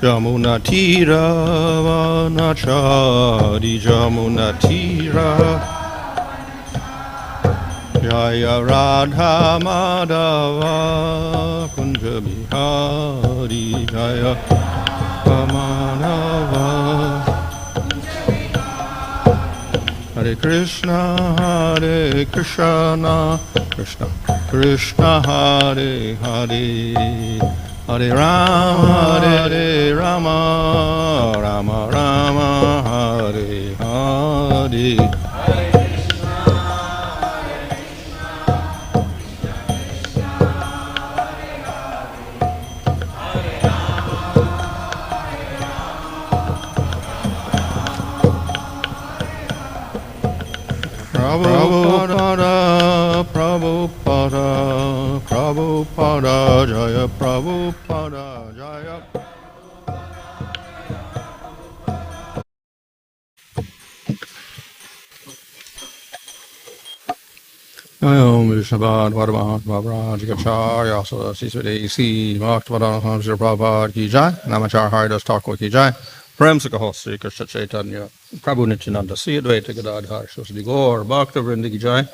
Jamunatira vanachari Jamunatira Jaya Radha Madhava Kunja Bihari Jaya Ramanava Hare Krishna Krishna Krishna Hare Hare Hare Rama Rama Rama Hare Hare Prabhupada Jaya Prabhupada Jaya Om Vishnavad Vardhaman Maharaj Gacchaya Sadasi Svedesi Bhaktivinoda Hamsir Prabhupada Ki Jai Namachar Haridas Thakur Ki Jai Prem Sakaḥ Sri Krishna Chaitanya Prabhu Nityananda Sri Advaita Gadadhar Shri Gaur Bhakta Vrinda Ki Jai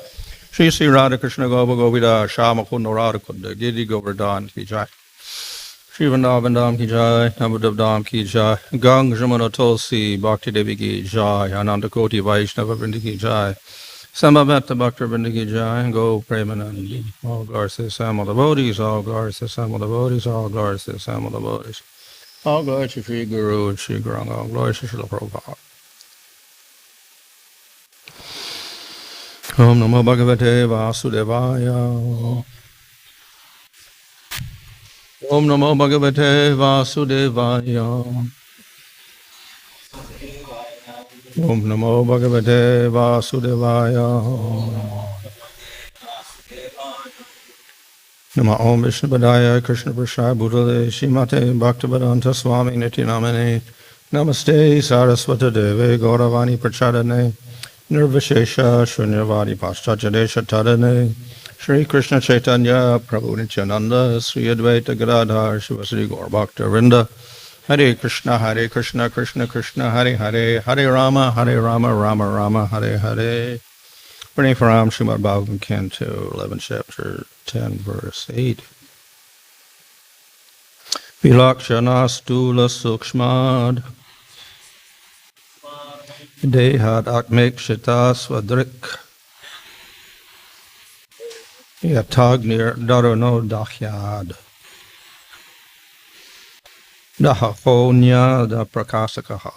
Shri Sri Radha Krishna Gopa Govida Shama Kunda Radha Kunda Giri Govardhan Ki Jai Shri Vrindavan Dham Ki Jai Namadev Dham Ki Jai Gang Jamuna Tulsi Bhakti Devi Ki Jai Ananda Koti Vaishnava Vrinda Ki Jai Samavata Bhakta Vrinda Ki Jai Go Premanandi All glories to Samal devotees All glories to Samal devotees All glories to Samal devotees All glories to Sri Guru and Sri Guranga All glories to Srila Prabhupada Om Namo Bhagavate Vasudevaya Om Namo Bhagavate Vasudevaya Om Namo Bhagavate Vasudevaya Nama Om Vishnu Padaya Krishna Prasad Bhutale Shrimate Bhaktivedanta Swami Nityanamane Namaste Saraswata Deve Gauravani Prachadane Nirvishesha Shunyavadi Paschachadesha Tadane Shri Krishna Chaitanya Prabhu Nityananda Sri Advaita Gadadhar Shivasri Gaur Bhakta Vrinda Hare Krishna Krishna Krishna Hare Hare Hare Rama Rama Rama Hare Hare Pranay Param Srimad Bhagavatam Canto 11 Chapter 10 Verse 8 Vilakṣaṇaḥ sthūla-sūkṣmād dehād ātmekṣitā sva-dṛk yathāgnir dāruṇo dāhyād dāhako nyaḥ prakāśakaḥ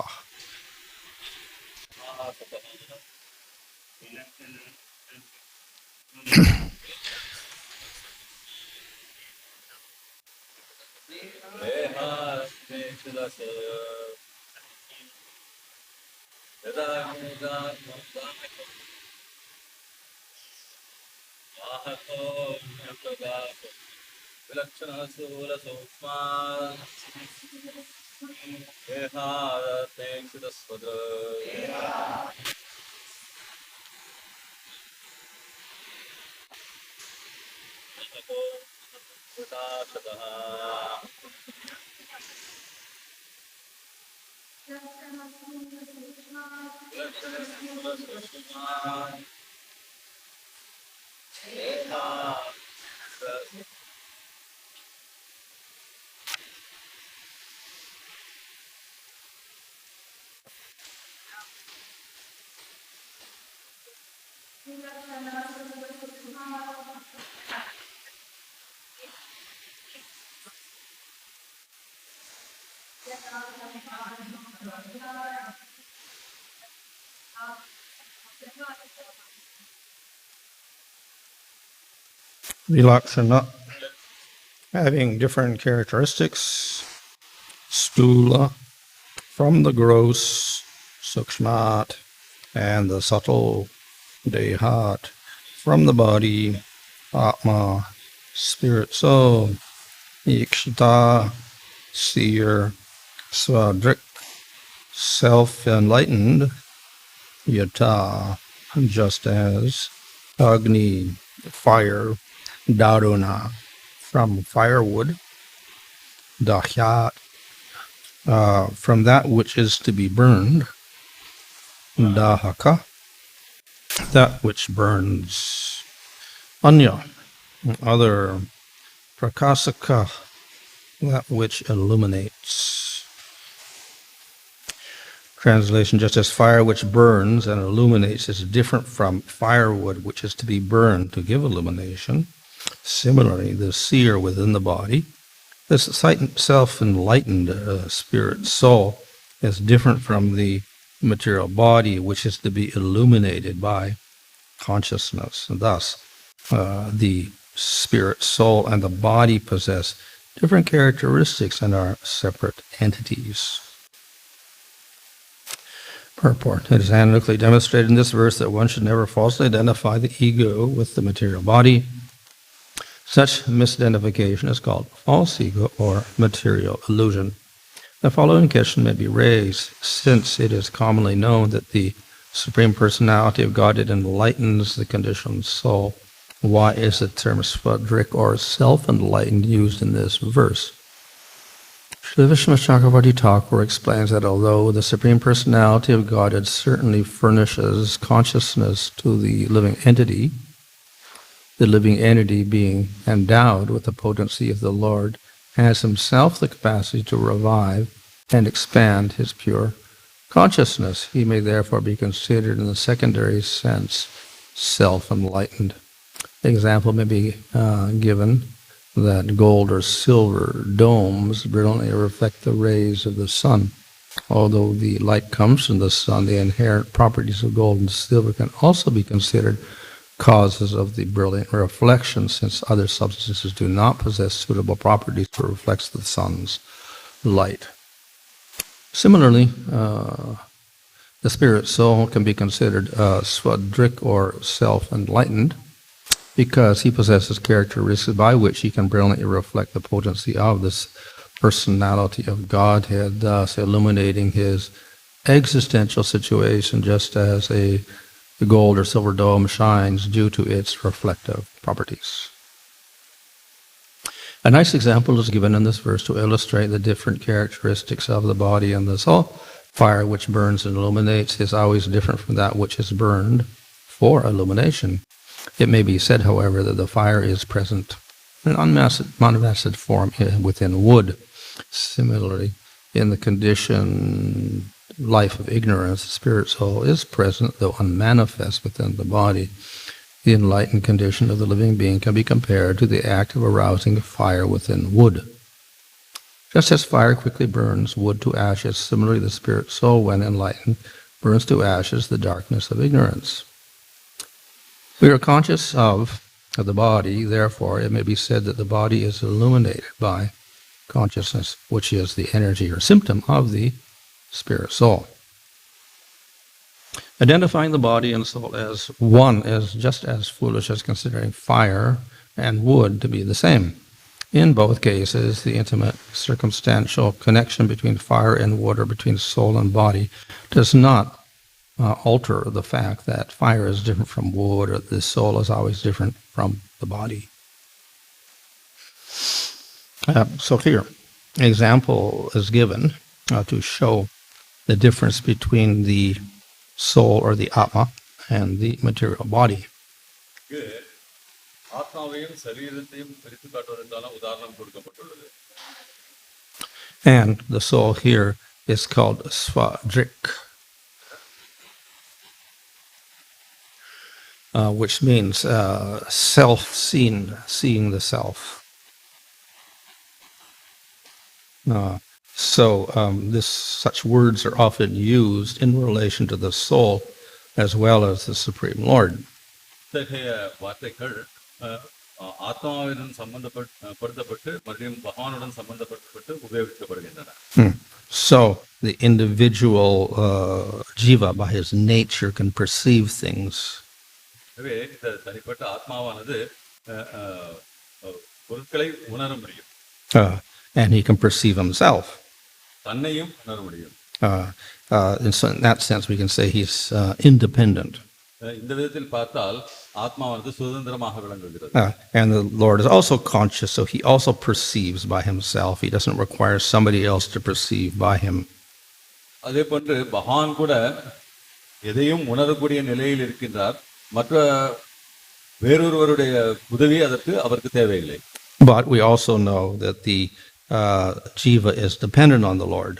dāhako vilakṣaṇaḥ sthūla-sūkṣmād dehād ātmekṣitā sva-dṛk prakāśakaḥ sūkṣmāt Vilakṣaṇaḥ having different characteristics sthūla from the gross sūkṣmāt and the subtle dehāt from the body ātmā spirit soul īkṣitā seer sva-dṛk self-enlightened yathā just as agniḥ fire dāruṇaḥ from firewood dāhyāt from that which is to be burned, dāhako, that which burns, anyaḥ, other, prakāśakaḥ, that which illuminates. Translation: just as fire which burns and illuminates is different from firewood which is to be burned to give illumination, similarly the seer within the body, this self-enlightened spirit soul, is different from the material body which is to be illuminated by consciousness. And thus, the spirit soul and the body possess different characteristics and are separate entities. Purport: it is analytically demonstrated in this verse that one should never falsely identify the ego with the material body. Such misidentification is called false ego or material illusion. The following question may be raised: since it is commonly known that the Supreme Personality of Godhead enlightens the conditioned soul, why is the term sva-dṛk or self-enlightened used in this verse? Srila Vishnu Chakravarti Thakur explains that although the Supreme Personality of Godhead certainly furnishes consciousness to the living entity being endowed with the potency of the Lord has himself the capacity to revive and expand his pure consciousness. He may therefore be considered in the secondary sense self-enlightened. The example may be given that gold or silver domes brilliantly reflect the rays of the sun. Although the light comes from the sun, the inherent properties of gold and silver can also be considered causes of the brilliant reflection, since other substances do not possess suitable properties to reflect the sun's light. Similarly, the spirit soul can be considered sva-dṛk or self-enlightened, because he possesses characteristics by which he can brilliantly reflect the potency of this personality of Godhead, thus illuminating his existential situation just as the gold or silver dome shines due to its reflective properties. A nice example is given in this verse to illustrate the different characteristics of the body and the soul. Fire which burns and illuminates is always different from that which is burned for illumination. It may be said, however, that the fire is present in unmanifested form within wood. Similarly, in the conditioned life of ignorance, the spirit soul is present, though unmanifest, within the body. The enlightened condition of the living being can be compared to the act of arousing fire within wood. Just as fire quickly burns wood to ashes, similarly the spirit soul, when enlightened, burns to ashes the darkness of ignorance. We are conscious of the body, therefore it may be said that the body is illuminated by consciousness, which is the energy or symptom of the spirit soul. Identifying the body and soul as one is just as foolish as considering fire and wood to be the same. In both cases, the intimate circumstantial connection between fire and wood, or between soul and body, does not alter the fact that fire is different from wood, or the soul is always different from the body. So here, an example is given to show the difference between the soul or the ātmā and the material body. And the soul here is called sva-dṛk, which means self-seen, seeing the self. Such words are often used in relation to the soul as well as the Supreme Lord. So the individual jiva, by his nature, can perceive things. And he can perceive himself. In that sense, we can say he's independent. இந்த விதத்தில் பார்த்தால் ஆத்மாவானது சுதந்திரமாக விளங்குகிறது. And the Lord is also conscious, so he also perceives by himself. He doesn't require somebody else to perceive by him. அதே போன்று பகவான் கூட எதையும் உணரக்கூடிய நிலையில் இருக்கின்றார். மற்ற வேறொருவருடைய உதவி அதற்கு அவருக்கு தேவையில்லை. But we also know that the jiva is dependent on the Lord.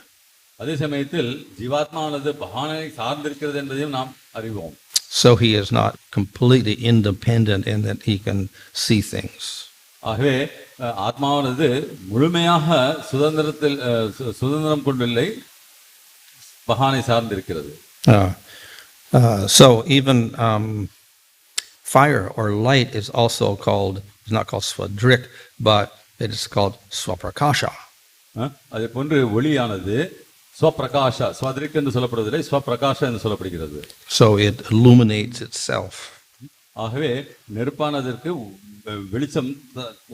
அதே சமயத்தில் ஜீவாத்மாவானது பகவானை சார்ந்திருக்கிறது என்பதையும் நாம் அறிவோம். So he is not completely independent in that he can see things. ஆகவே ஆத்மாவானது முழுமையாக சுதந்திரம் கொண்டில்லை, பகவானை சார்ந்திருக்கிறது. So even fire or light is also called, it's not called sva-dṛk, but it is called sva-prakāśakaḥ. அதே போன்று ஒளியானது sva-prakāśa, sva-dṛk என்று சொல்லப்படுவதில்லை, sva-prakāśa என்று சொல்லப்படுகிறது. So it illuminates itself. ஆகவே நெருப்பானதற்கு வெளிச்சம்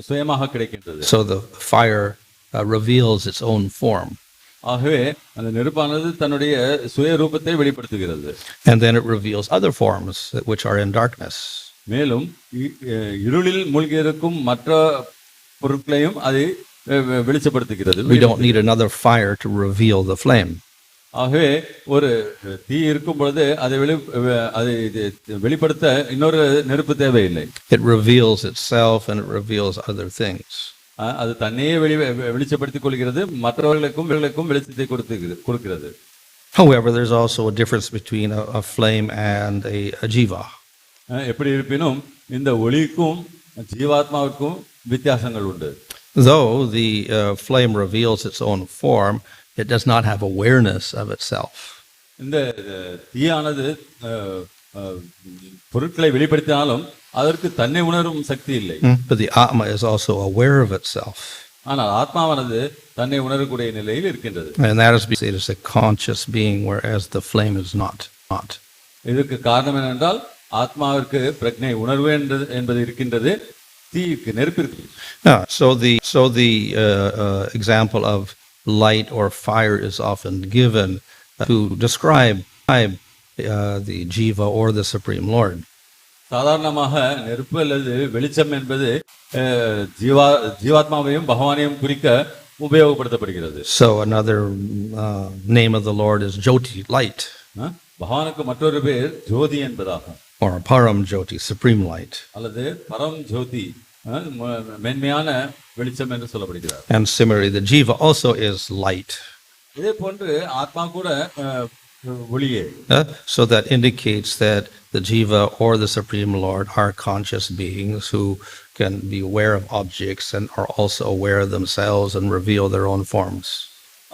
சுயமாக கிடைக்கின்றது. So the fire reveals its own form. ஆகவே அந்த நெருப்பானது தன்னுடைய சுய ரூபத்தை வெளிப்படுத்துகிறது. And then it reveals other forms which are in darkness. மேலும் இருளில் மூழ்கி இருக்கும் மற்ற பொருட்களையும் அதை வெளிச்சப்படுத்துகிறது. We don't need another fire to reveal the flame. ஆகவே ஒரு தீ இருக்கும் பொழுது அதை வெளிப்படுத்த இன்னொரு நெருப்பு தேவையில்லை. It reveals itself and it reveals other things. அது தன்னையே வெளிச்சப்படுத்திக் கொள்கிறது, மற்றவர்களுக்கும் வெளிச்சத்தை கொடுக்கிறது. However, there's also a difference between a flame and a jiva. எப்படி இருப்பினும் இந்த ஒளிக்கும் ஜீவாத்மாவுக்கும் வித்தியாசங்கள் உண்டு. Though the flame reveals its own form, it does not have awareness of itself. இந்த தீயானது பொருட்களை வெளிப்படுத்தினாலும் அதற்கு தன்னை உணரும் சக்தி இல்லை. But the ātmā is also aware of itself. ஆனால் ஆத்மாவானது தன்னை உணரக்கூடிய நிலையில் இருக்கின்றது. And that is because it is a conscious being, whereas the flame is not. இதற்கு காரணம் என்னென்றால் ஆத்மாவிற்கு பிரக்ஞை உணர்வு என்பது இருக்கின்றது, தீக்கு நெருப்பிற்கு. So the example of light or fire is often given to describe the jiva or the Supreme Lord. சாதாரணமாக நெருப்பு அல்லது வெளிச்சம் என்பது ஜீவாத்மாவையும் பகவானையும் குறிக்க உபயோகப்படுத்தப்படுகிறது. So another name of the Lord is Jyoti, light. பகவானுக்கு மற்றொரு பேர் ஜோதி என்பதாகும். Or Param Jyoti, supreme light. அல்லது பரம் ஜோதி, மென்மையான வெளிச்சம் என்று சொல்லப்படுகிறார். And similarly, the jiva also is light. இதே போன்று ஆத்மா கூட ஒளியே. So that indicates that the jiva or the Supreme Lord are conscious beings who can be aware of objects and are also aware of themselves and reveal their own forms.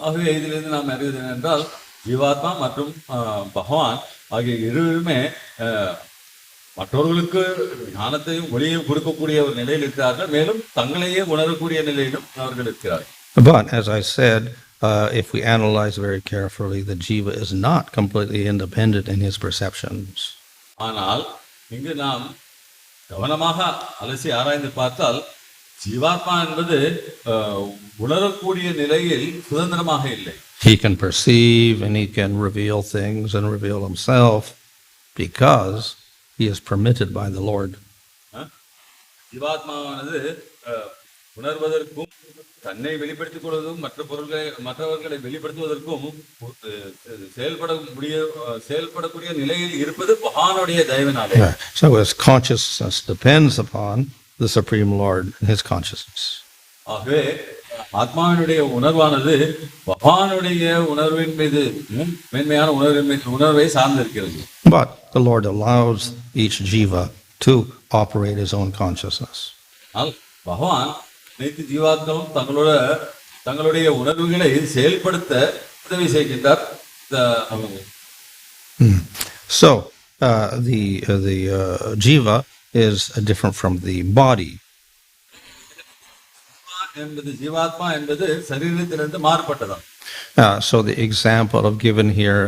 ஆகவே இதிலிருந்து நாம் அறிவது என்னென்றால் ஜீவாத்மா மற்றும் பகவான் ஆகிய இருவருமே மற்றவர்களுக்கு ஞானத்தையும் ஒளியையும் கொடுக்கக்கூடிய ஒரு நிலையில் இருக்கிறார்கள், மேலும் தங்களையே உணரக்கூடிய நிலையிலும் அவர்கள் இருக்கிறார்கள். But as I said, if we analyze very carefully, the jiva is not completely independent in his perceptions. ஆனால் இங்கு நாம் கவனமாக அலசி ஆராய்ந்து பார்த்தால் ஜீவாத்மா என்பது உணரக்கூடிய நிலையில் சுதந்திரமாக இல்லை. He can perceive and he can reveal things and reveal himself because he is permitted by the Lord. ஜீவாத்மாவானது உணர்வதற்கும் தன்னை வெளிப்படுத்திக் கொள்வதும் மற்றவர்களை வெளிப்படுத்துவதற்கும் செயல்படக்கூடிய நிலையில் இருப்பது பகவானுடைய தயவினாலே. So his consciousness depends upon the Supreme Lord and his consciousness. ஆகவே ஆத்மாவினுடைய உணர்வானது பகவானுடைய உணர்வின் மீது மேன்மையான உணர்வை சார்ந்திருக்கிறது. But the Lord allows each jiva to operate his own consciousness. பகவான் அனைத்து ஜீவாத்மாவும் தங்களுடைய உணர்வுகளை செயல்படுத்த உதவி செய்கின்றார். So the jiva is different from the body. என்பது ஜீவாத்மா என்பது சரீரத்திலிருந்து மாறுபட்டதாம். So the example given here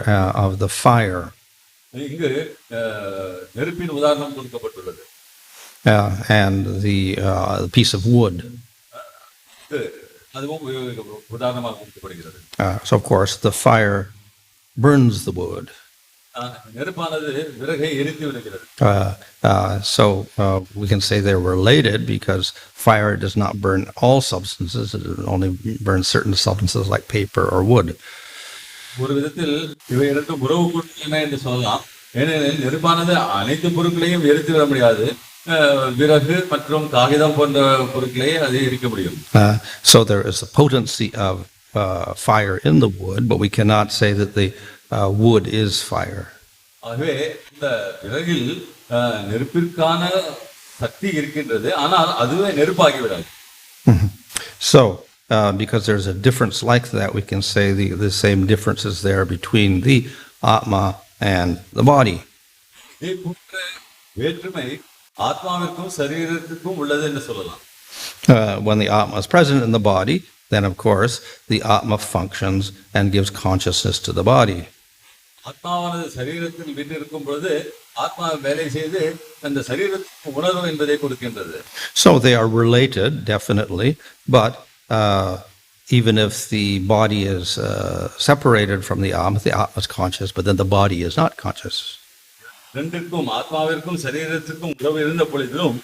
of the fire. இங்கு நெருப்பின் உதாரணம் கொடுக்கப்பட்டுள்ளது. And the piece of wood. அதுவும் உதாரணமாக கொடுக்கப்படுகிறது. So of course the fire burns the wood. நெருப்பானது விறகை எரித்து விடுகிறது. So we can say they're related because fire does not burn all substances; it only burns certain substances like paper or wood. ஒரு விதத்தில் இவை இரண்டும் உறவு கொண்டுள்ளன என்று சொல்லலாம். ஏனெனில் நெருப்பானது அனைத்து பொருட்களையும் எரித்து விட முடியாது. விறகு மற்றும் காகிதம் போன்ற பொருட்களை அது எரிக்க முடியும். So there is a potency of fire in the wood, but we cannot say that the wood is fire. ஆகவே இந்த விறகில் நெருப்பிற்கான சக்தி இருக்கின்றது, ஆனால் அதுவே நெருப்பாகி விடாது. So because there's a difference like that, we can say the same difference is there between the ātmā and the body. இதே போன்ற வேற்றுமை ஆத்மாவிற்கும் சரீரத்திற்கும் உள்ளது என்று சொல்லலாம். When the ātmā is present in the body, then of course the ātmā functions and gives consciousness to the body. ஆத்மாவானது சரீரத்தில் வீற்றிருக்கும் பொழுது ஆத்மா வேலை செய்து அந்த சரீரத்துக்கு உணர்வு என்பதை கொடுக்கின்றது. So they are related, definitely, but even if the body is separated from the ātmā is conscious, but then the body is not conscious. ரெண்டிற்கும் ஆத்மாவிற்கும் சரீரத்திற்கும் உறவு இருந்த பொழுதும்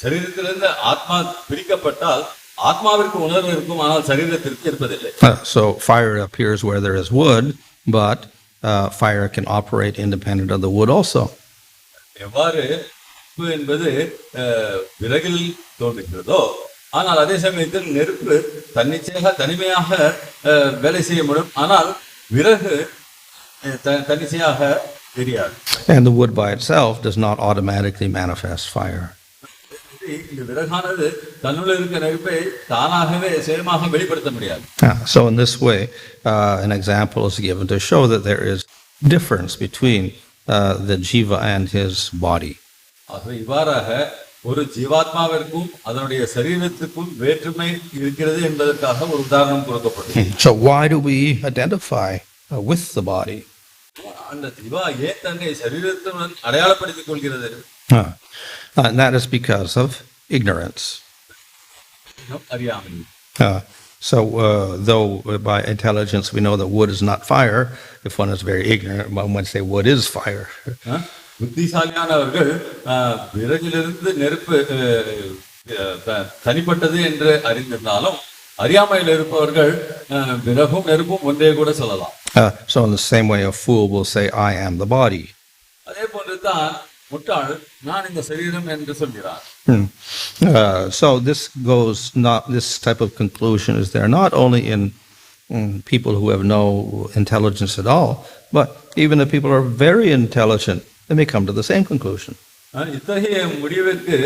சரீரத்திலிருந்து ஆத்மா பிரிக்கப்பட்டால் ஆத்மாவிற்கு உணர்வு இருக்கும், ஆனால் சரீரத்திற்கு இருப்பதில்லை. So fire appears where there is wood, but fire can operate independent of the wood also. எவ்வாறு நெருப்பு என்பது விறகில் தோன்றுகிறதோ, ஆனால் அதே சமயத்தில் நெருப்பு தனிமையாக வேலை செய்ய முடியும், ஆனால் விறகு தன்னிச்சையாக தெரியாது. And the wood by itself does not automatically manifest fire. இந்த விறகானது தன்னுள்ள இருக்கிற நெருப்பை தானாகவே சுயமாக வெளிப்படுத்த முடியாது. So in this way, an example is given to show that there is difference between the jiva and his body. ஆகவே இவ்வாறாக ஒரு ஜீவாத்மாவிற்கும் அதனுடைய சரீரத்துக்கும் வேற்றுமை இருக்கிறது என்பதற்காக ஒரு உதாரணம் கொடுக்கப்பட்டது. So why do we identify with the body? அந்த ஜீவா ஏன் தன்னை சரீரத்துடன் அடையாளப்படுத்திக் கொள்கிறது? And that is because of ignorance. அறியாமை. So though by intelligence we know that wood is not fire, if one is very ignorant, one would say wood is fire. புத்திசாலியானவர்கள் விறகிலிருந்து நெருப்பு தனிப்பட்டது என்று அறிந்திருந்தாலும் அறியாமையில் இருப்பவர்கள் விறகும் நெருப்பும் ஒன்றே கூட சொல்லலாம். So in the same way, a fool will say, I am the body. அதே போன்று தான் முட்டாள் நான் இந்த சரீரம் என்று சொல்கிறார். So this type of conclusion is there not only in people who have no intelligence at all, but even if people are very intelligent, they may come to the same conclusion. இத்தகைய முடிவிற்கு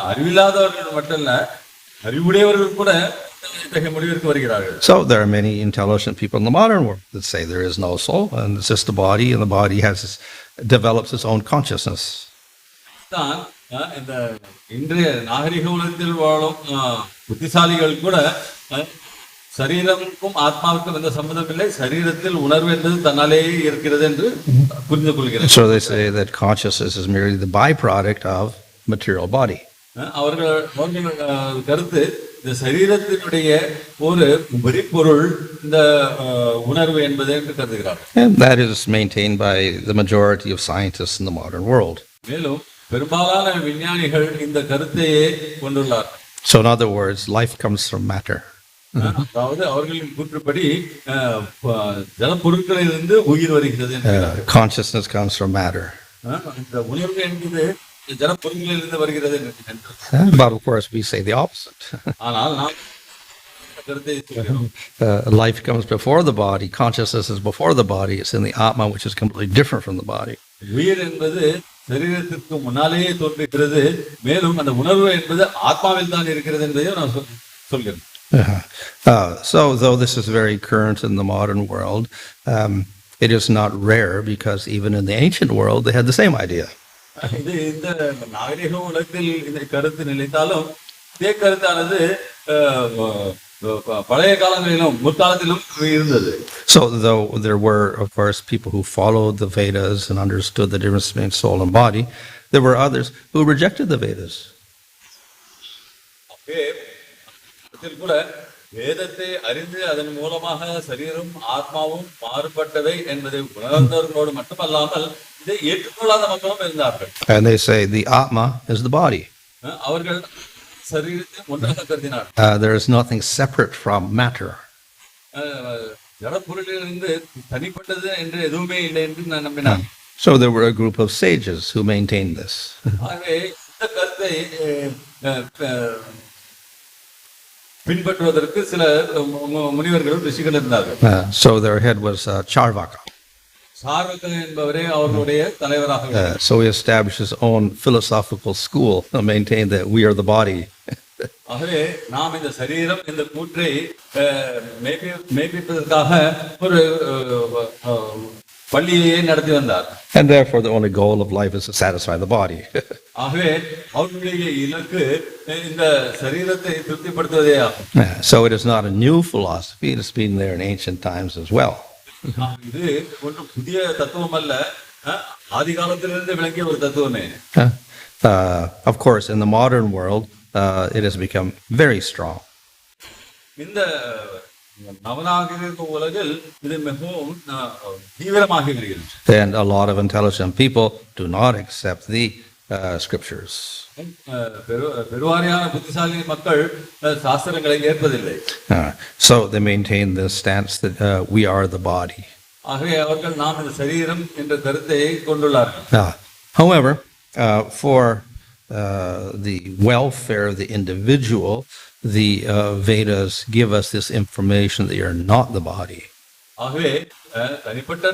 அறிவில்லாதவர்கள் மட்டுமல்ல, அறிவுடையவர்கள் கூட இத்தகைய முடிவிற்கு வருகிறார்கள். So there are many intelligent people in the modern world that say there is no soul and it's just the body, and the body develops its own consciousness. தான் இந்த இன்றைய நாகரிக உலகத்தில் வாழும் புத்திசாலிகள் கூட சரீரமுக்கும் ஆத்மாவுக்கும் எந்த சம்பந்தம் இல்லை, சரீரத்தில் உணர்வு என்பது தன்னாலேயே இருக்கிறது என்று புரிந்து கொள்கிறார்கள். So they say that consciousness is merely the byproduct of material body. அவர்கள் கருத்து இந்த சரீரத்தினுடைய ஒரு விரிபொருள் இந்த உணர்வு என்பதை என்று கருதுகிறார்கள். And that is maintained by the majority of scientists in the modern world. மேலும் பெரும்பாலான விஞ்ஞானிகள் இந்த கருத்தையே கொண்டுள்ளார். So in other words, life comes from matter. அதாவது அவர்களின் கூற்றுப்படி ஜலப்பொருட்களிலிருந்து உயிர் வருகிறது என்கிறார். Consciousness comes from matter. இந்த உணர்வு என்பது ஜலப்பொருட்களிலிருந்து வருகிறது என்கிறார். But of course we say the opposite. ஆனால் நாம் கருத்தை சொல்கிறோம். Life comes before the body. Consciousness is before the body. It's in the ātmā, which is completely different from the body. உயிர் என்பது சரீரத்திற்கு முன்னாலேயே தோன்றுகிறது, மேலும் அந்த உணர்வு என்பது ஆத்மாவில் தான் இருக்கிறது என்பதையும் நான் சொல்கிறேன். So though this is very current in the modern world, it is not rare because even in the ancient world they had the same idea. இது இந்த நாகரிக உலகத்தில் இந்த கருத்து நிலைத்தாலும் இதே கருத்தானது பழைய காலங்களிலும் முற்காலத்திலும் இருந்தது. So though there were of course people who followed the Vedas and understood the difference between soul and body, there were others who rejected the Vedas. கூட வேதத்தை அறிந்து அதன் மூலமாக சரீரம் ஆத்மாவும் மாறுபட்டவை என்பதை உணர்ந்தவர்களோடு மட்டுமல்லாமல் இதை ஏற்றுக்கொள்ளாத மக்களும் இருந்தார்கள். And they say the ātmā is the body. அவர்கள் சரீரத்தை ஒன்றாக கருதினார். There is nothing separate from matter. ஜடப்பொருளிலிருந்து தனிப்பட்டது என்று எதுவுமே இல்லை என்று நான் நம்பினார். So there were a group of sages who maintained this. ஆகவே இந்த கருத்தை பின்பற்றுவதற்கு சில முனிவர்களும் ரிஷிகள் இருந்தார்கள். So their head was Charvaka. சார்வக என்பவரே அவர்களுடைய தலைவராக. So he established his own philosophical school to maintain that we are the body. ஆகவே நாம் இந்த சரீரம் இந்த கூற்றை மெய்ப்பிப்பதற்காக ஒரு பள்ளியை நடத்தி வந்தார். And therefore the only goal of life is to satisfy the body. ஆகவே அவர்களுடைய இலக்கு இந்த சரீரத்தை திருப்திப்படுத்துவதே ஆகும். So it is not a new philosophy, it has been there in ancient times as well. இது ஒன்று புதிய தத்துவம் அல்ல, ஆதி காலத்திலிருந்து விளங்கிய ஒரு தத்துவமே. Of course in the modern world it has become very strong. இந்த நவநாகரிக உலகில் இது மிகவும் தீவிரமாகி வருகிறது. And a lot of intelligent people do not accept the scriptures. பெருவாரியான புத்திசாலி மக்கள் சாஸ்திரங்களை ஏற்பதில்லை. So they maintain this stance that we are the body. ஆகவே அவர்கள் நாம் இந்த சரீரம் என்ற கருத்தை கொண்டுள்ளார்கள். However, for the welfare of the individual, the Vedas give us this information that you're not the body. ஆகவே தனிப்பட்ட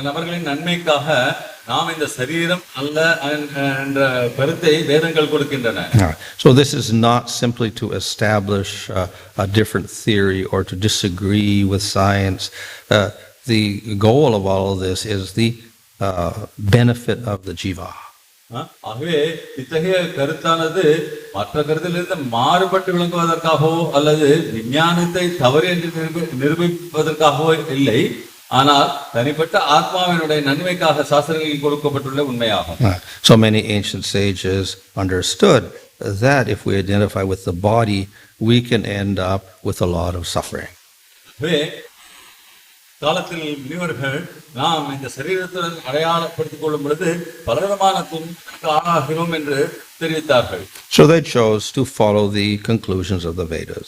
நபர்களின் நன்மைக்காக நாம் இந்த சரீரம் அல்ல என்ற கருத்தை வேதங்கள் கொடுக்கின்றன. So this is not simply to establish a different theory or to disagree with science. The goal of all of this is the benefit of the jiva. ஆகவே இத்தகைய கருத்தானது மற்ற கருத்திலிருந்து மாறுபட்டு விளங்குவதற்காகவோ அல்லது விஞ்ஞானத்தை தவறு என்று நிரூபிப்பதற்காகவோ இல்லை, ஆனால் தனிப்பட்ட ஆத்மாவினுடைய நன்மைக்காக சாஸ்திரங்களில் கொடுக்கப்பட்டுள்ள உண்மையாகும். So many ancient sages understood that if we identify with the body, we can end up with a lot of suffering. காலத்தில் முனிவர்கள் நாம் இந்த சரீரத்துடன் அடையாளப்படுத்திக் கொள்ளும் பொழுது பலவிதமான துன்பத்துக்கு ஆளாகிறோம் என்று தெரிவித்தார்கள். So they chose to follow the conclusions of the Vedas.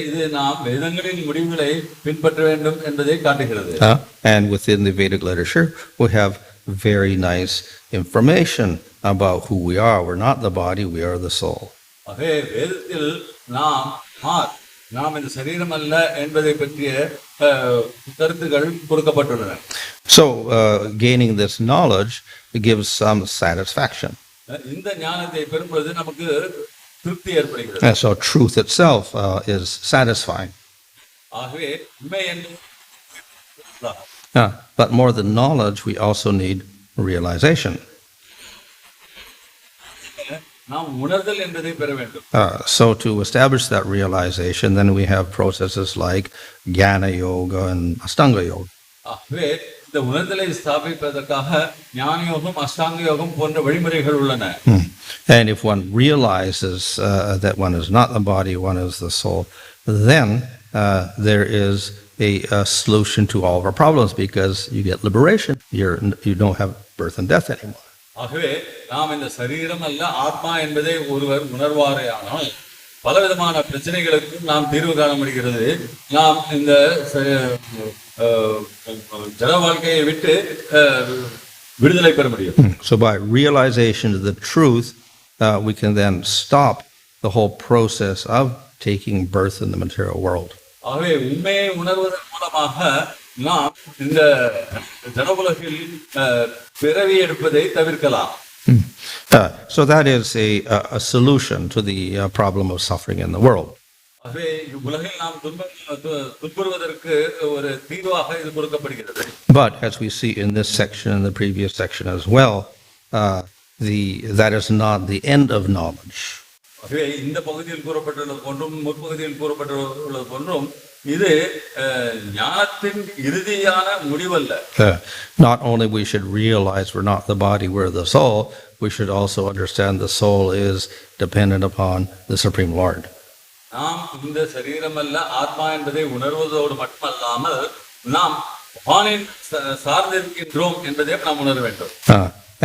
இது நாம் வேதங்களின் முடிவுகளை பின்பற்ற வேண்டும் என்பதை காட்டுகிறது. And within the Vedic literature we have very nice information about who we are. We're not the body, we are the soul. வேதத்தில் நாம் இந்த சரீரம் அல்ல என்பதை பற்றிய கருத்துக்கள் கொடுக்கப்பட்டுள்ளன. So gaining this knowledge gives some satisfaction. இந்த ஞானத்தை பெறும்போது நமக்கு திருப்தி ஏற்படுகிறது. And so truth itself is satisfying. ஆகவே உண்மை என்று but more than knowledge we also need realization. So to establish that realization, then we have processes like jnana yoga and ashtanga yoga. And if one realizes that one is not the body, one is the soul, then there is a solution to all of our problems, because you get liberation. You don't have birth and death anymore. ஆகவே நாம் இந்த சரீரம் அல்ல ஆத்மா என்பதை ஒருவர் உணர்வாரேயானால் பலவிதமான பிரச்சனைகளுக்கு நாம் தீர்வு காண முடிகிறது. நாம் இந்த ஜட வாழ்க்கையை விட்டு விடுதலை பெற முடியும். So by realization of the truth, we can then stop the whole process of taking birth in the material world. ஆகவே உண்மையை உணர்வதன் மூலமாக நாம் இந்த ஜட உலகில் பிறவி எடுப்பதை தவிர்க்கலாம். So that is a solution to the problem of suffering in the world. ஆகவே உலகில் நாம் துன்புறுவதற்கு ஒரு தீர்வாக இது கொடுக்கப்படுகிறது. But as we see in this section and the previous section as well, that is not the end of knowledge. ஆகவே இந்த பகுதியில் கூறப்பட்டுள்ளது போன்றும் முற்பகுதியில் கூறப்பட்டுள்ளது போன்றும் இது ஞானத்தின் இறுதியான முடிவல்ல. Not only we should realize we're not the body, we're the soul, we should also understand the soul is dependent upon the Supreme Lord. நாம் இந்த சரீரம் அல்ல ஆத்மா என்பதை உணர்வதோடு மட்டுமல்லாமல் நாம் பகவானின் சார்ந்திருக்கின்றோம் என்பதையும் நாம் உணர வேண்டும்.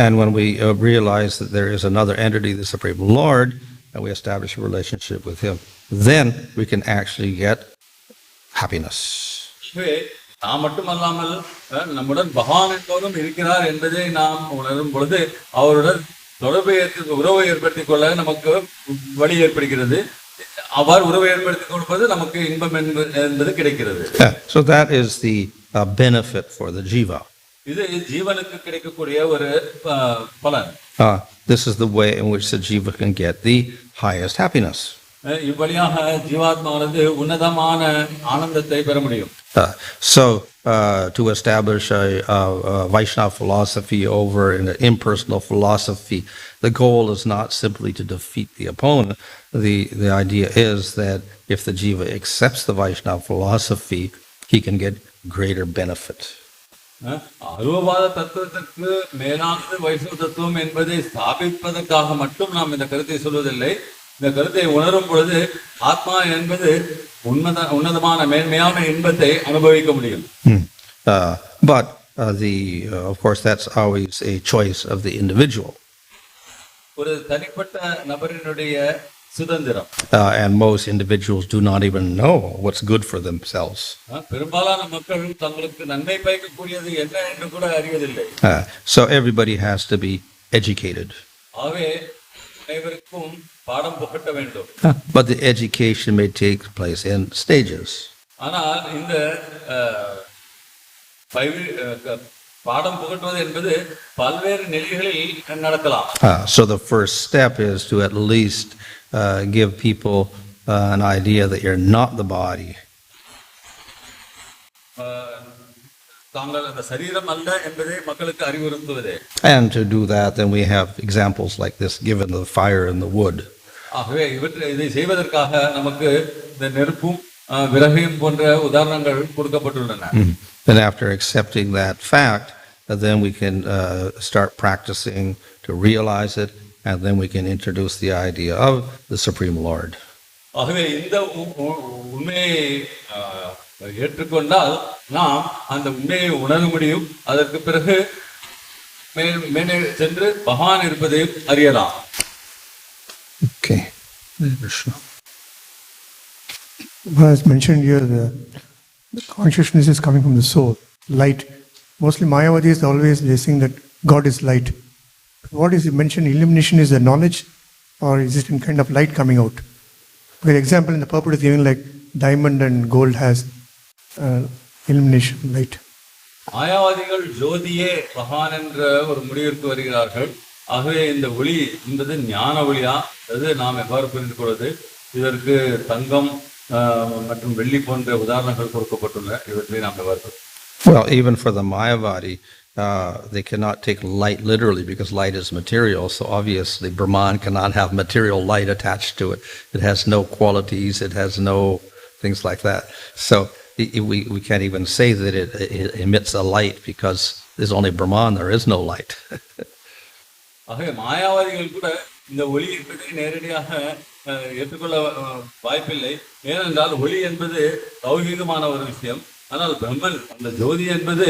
And when we realize that there is another entity, the Supreme Lord, and we establish a relationship with Him, then we can actually get happiness. நாம் மட்டுமல்லாமல் நம்முடன் பகவான் என்பவரும் இருக்கிறார் என்பதை நாம் உணரும் பொழுது அவருடன் உறவை ஏற்படுத்திக் கொள்ள நமக்கு வழி ஏற்படுகிறது. அவ்வாறு உறவை ஏற்படுத்திக் கொள்வது நமக்கு இன்பம் என்பது கிடைக்கிறது. So that is the benefit for the jiva. இது ஜீவனுக்கு கிடைக்கக்கூடிய ஒரு பலன். This is the way in which the jiva can get the highest happiness. இவ்வழியாக ஜீவாத்மாவானது உன்னதமான ஆனந்தத்தை பெற முடியும். So to establish a Vaishnava philosophy over an impersonal philosophy, the goal is not simply to defeat the opponent. The idea is that if the jiva accepts the Vaishnava philosophy, he can get greater benefit. அருவவாத தத்துவத்திற்கு மேலானது வைஷ்ணவ தத்துவம் என்பதை ஸ்தாபிப்பதற்காக மட்டும் நாம் இந்த கருத்தை சொல்வதில்லை. இந்த கருத்தை உணரும் பொழுது ஆத்மா என்பது உன்னதமான மேன்மையான இன்பத்தை அனுபவிக்க முடியும். But of course that's always a choice of the individual. ஒரு தனிப்பட்ட நபரினுடைய சுதந்திரம். And most individuals do not even know what's good for themselves. பெரும்பாலான மக்கள் தங்களுக்கு நன்மை பயக்கக்கூடியது என்ன என்று கூட அறிவதில்லை. So everybody has to be educated. ஆகவே அனைவருக்கும் பாடம் புகட்ட வேண்டும். But the education may take place in stages. ஆனால் இந்த பாடம் புகட்டுவது என்பது பல்வேறு நிலைகளில் நடக்கலாம். So the first step is to at least give people an idea that you're not the body. தாங்கள் அந்த சரீரம் அல்ல என்பதை மக்களுக்கு அறிவுறுத்துவதே. And to do that, then we have examples like this given the fire and the wood. ஆகவே இதை செய்வதற்காக நமக்கு இந்த நெருப்பும் விறகையும் போன்ற உதாரணங்கள் கொடுக்கப்பட்டுள்ளன. Then after accepting that fact, then we can start practicing to realize it, and then we can introduce the idea of the Supreme Lord. ஆகவே இந்த உண்மையை ஏற்றுக்கொண்டால் நாம் அந்த உண்மையை உணர முடியும். அதற்கு பிறகு மேலே சென்று பகவான் இருப்பதையும் அறியலாம். Okay. As mentioned here, the consciousness is coming from the soul, light. Mostly Mayavadis always they think that God is light. What is mentioned? Illumination is the knowledge, or is it in kind of light coming out? For example, in the purport is given like diamond and gold has illumination, light. மாயாவாதிகள் ஜோதியே பகவான் என்ற ஒரு முடிவிற்கு வருகிறார்கள். ஆகவே இந்த ஒளி என்பது ஞான ஒளியா, அது நாம் எவ்வாறு புரிந்து கொள்வது? இதற்கு தங்கம் மற்றும் வெள்ளி போன்ற உதாரணங்கள் கொடுக்கப்பட்டுள்ள இவற்றை நாம் எவ்வாறு? Well, even for the Mayavadi, they cannot take light literally because light is material. So obviously Brahman cannot have material light attached to it. It has no qualities. It has no things like that. So we can't even say that it emits a light because there's only Brahman. There is no light. ஆகவே மாயாவாதிகள் கூட இந்த ஒளி என்பதை நேரடியாக ஏற்றுக்கொள்ள வாய்ப்பில்லை. ஏனென்றால் ஒளி என்பது லௌகிகமான ஒரு விஷயம். ஆனால் பிரம்மன் அந்த ஜோதி என்பது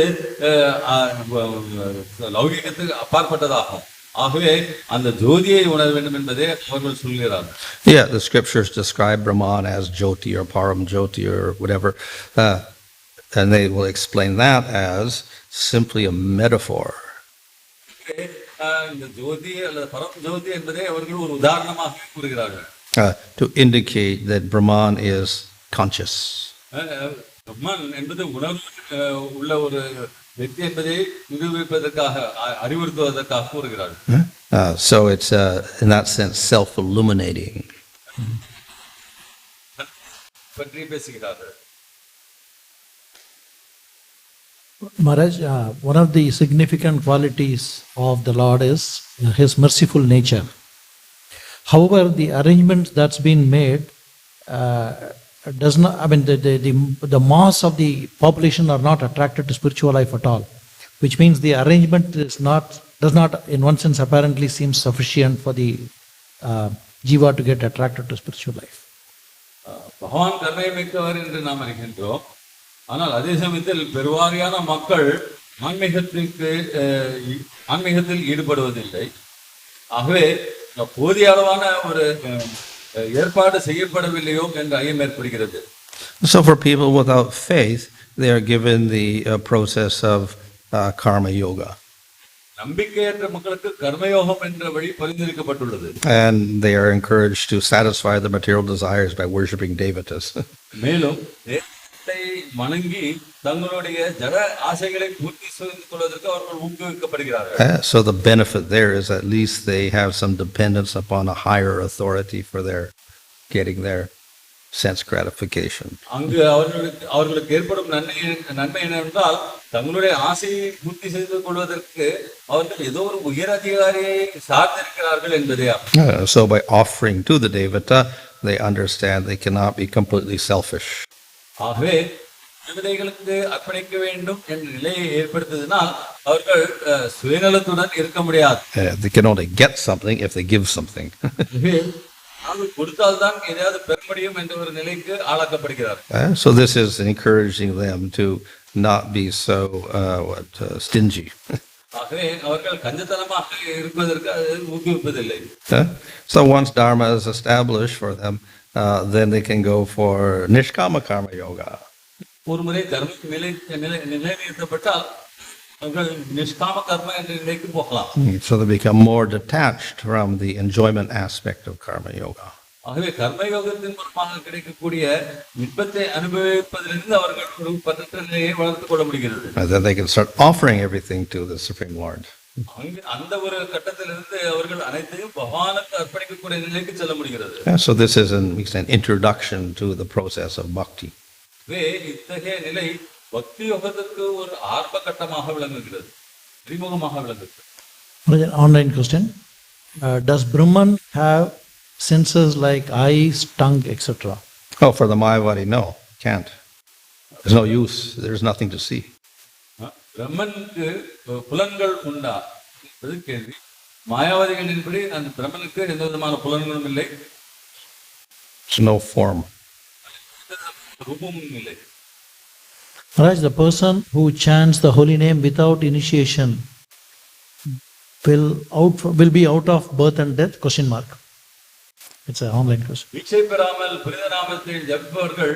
லௌகிகத்துக்கு அப்பாற்பட்டதாகும். ஆகவே அந்த ஜோதியை உணர வேண்டும் என்பதே அவர்கள் சொல்கிறார்கள். Yeah, the scriptures describe Brahman as Jyoti or Param Jyoti or whatever, and they will explain that as simply a metaphor. இந்த ஜோதி அல்லது பரம் ஜோதி என்பதை அவர்கள் ஒரு உதாரணமாக கூறுகிறார்கள். To indicate that Brahman is conscious. பிரம்மன் என்பது உணர்வு உள்ள ஒரு व्यक्ति என்பதை நிரூபிப்பதற்காக அறிவுறுத்துவதற்காக கூறுகிறார்கள். So it's in that sense self-illuminating. பற்றி பேசுகிறார்கள். Maharaj, one of the significant qualities of the Lord is His merciful nature. However, the arrangement that's been made does not. I mean, the mass of the population are not attracted to spiritual life at all, which means the arrangement does not, in one sense, apparently seems sufficient for the jiva to get attracted to spiritual life. பகவான் கருணை மிக்கவர் என்று நாம் அறிகின்றோம். ஆனால் அதே சமயத்தில் பெருவாரியான மக்கள் ஆன்மீகத்தில் ஈடுபடுவதில்லை. ஆகவே போதிய அளவான ஒரு ஏற்பாடு செய்யப்படவில்லையோ என்ற ஐயம் ஏற்படுகிறது. So for people without faith, they are given the process of karma yoga. நம்பிக்கையற்ற மக்களுக்கு கர்மயோகம் என்ற வழி பரிந்துரைக்கப்பட்டுள்ளது. And they are encouraged to satisfy the material desires by worshipping devatas. மேலும் தேவத்தை வணங்கி தங்களுடைய ஜட ஆசைகளை பூர்த்தி செய்து கொள்வதற்கு அவர்கள் ஊக்குவிக்கப்படுகிறார்கள். So the benefit there is at least they have some dependence upon a higher authority for their getting their sense gratification. அங்கு அவர்களுக்கு ஏற்படும் நன்மை என்னவென்றால் தங்களுடைய ஆசையை பூர்த்தி செய்து கொள்வதற்கு அவர்கள் ஏதோ ஒரு உயர் அதிகாரியை சார்ந்திருக்கிறார்கள் என்பதே. So by offering to the devata, they understand they cannot be completely selfish. ஆகவே தேவதைகளுக்கு அர்ப்பணிக்க வேண்டும் என்ற நிலையை ஏற்படுத்தினால் அவர்கள் சுயநலத்துடன் இருக்க முடியாது. They can only get something if they give something. கொடுத்தால்தான் எதையாவது பெற முடியும் என்ற ஒரு நிலைக்கு ஆளாக்கப்படுகிறார். So this is encouraging them to not be so stingy. ஆகவே அவர்கள் கஞ்சத்தனமாக இருப்பதற்கு அது ஊக்குவிப்பதில்லை. So once dharma is established for them, then they can go for nishkama karma yoga. ஒரு முறை தர்மம் நிலைநிறுத்தப்பட்டால் அவர்கள் நிஷ்காம கர்ம என்ற நிலைக்கு போகலாம். So they become more detached from the enjoyment aspect of karma yoga. ஆகவே கர்ம யோகத்தின் மூலமாக கிடைக்கக்கூடிய இன்பத்தை அனுபவிப்பதிலிருந்து அவர்கள் ஒரு பதற்ற நிலையை வளர்த்துக் கொள்ள முடிகிறது. And then they can start offering everything to the Supreme Lord. அந்த ஒரு கட்டத்திலிருந்து அவர்கள் அனைத்தையும் பகவானுக்கு அர்ப்பணிக்கக்கூடிய நிலைக்கு செல்ல முடிகிறது. So this is an introduction to the process of bhakti. இத்தகைய நிலை பக்தி யோகத்திற்கு ஒரு ஆரம்ப கட்டமாக விளங்குகிறது, அறிமுகமாக விளங்குகிறது. Online question. Does Brahman have senses like eyes, tongue, etc.? Oh, for the Mayavadi, no, can't. There's no use. There's nothing to see. பிரம்மனுக்கு புலன்கள் உண்டா என்பது கேள்வி. மாயாவாதிகளின்படி அந்த பிரம்மனுக்கு எந்த விதமான புலன்களும் இல்லை. There's no form. ரூபமும் இல்லை. Maharaj, the person who chants the holy name without initiation will be out of birth and death? Question mark. It's an online question. தீட்சை பெறாமல் புனித நாமத்தை ஜபிப்பவர்கள்